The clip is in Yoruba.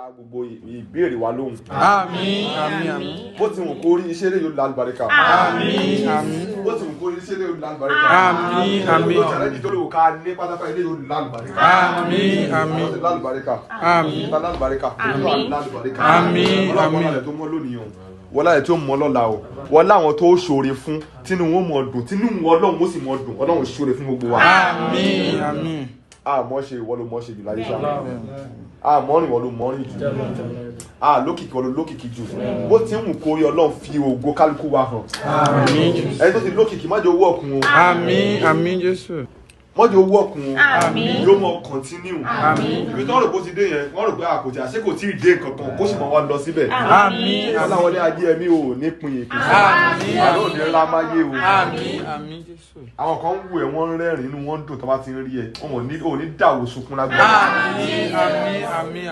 Gbogbo ìbéèrè wa lóhùn. Àmín, àmín, àmín. Bó ti wù kó rí iṣẹ́ lè yóò lálùbáríkà. Àmín, àmín. Bó ti wù kó rí iṣẹ́ lè yóò lálùbáríkà. Àmín, àmín. Bó ti rẹ̀ nítorí wò ká ní pátápátá ilé yóò lálùbáríkà. Àmín, àmín. Lálùbáríkà. Àmín. Lálùbáríkà. Àmín, àmín. Ọlọ́run alẹ́ tó mọ́ lónìí o. Wọ́n láyé tó mọ́ lọ́la o. Wọ́n láwọn tó ṣoore fún tínú wọn mọ̀ dùn tínú Ọlọ́run ó sì mọ̀ dùn Ọlọ́run ṣoore fún gbogbo wa. Àmín, àmín. Àmọ́ ṣe ìwọ ló mọ̀ ṣe jù láyé sáà. Àmọ́rin ìwọ ló mọ́rin jù. Lókìkí ìwọ ló lókìkí jù. Bó ti ń wù kó rí Ọlọ́run fi ògo kálukú wa hàn. Àmín. Ẹni tó ti lókìkí má jẹ́ owó ọ̀kun o. Àmín, àmín Jésù. Má jẹ́ owó ọ̀kun o. Àmín. Yóò mọ kọ̀ntínú. Àmín. Ibi tó ń rò bó ti dé yẹn, wọ́n rò pé àkòtì àṣé kò tí ì dé nǹkan kan kó sì mọ̀ wá lọ síbẹ̀. Àmín. Kolawole Ajeyemi ò ní pin ìpín. Àmín. Àlọ́ òní ńlá máa yé o. Àmín, àmín Jésù. Àwọn kan ń wù ẹ́ wọ́n ń rẹ́rìn-ín inú wọn dùn tó bá ti ń rí ẹ. Wọ́n ò ní dàwó sunkún lágbára. Àmín, àmín, àmín.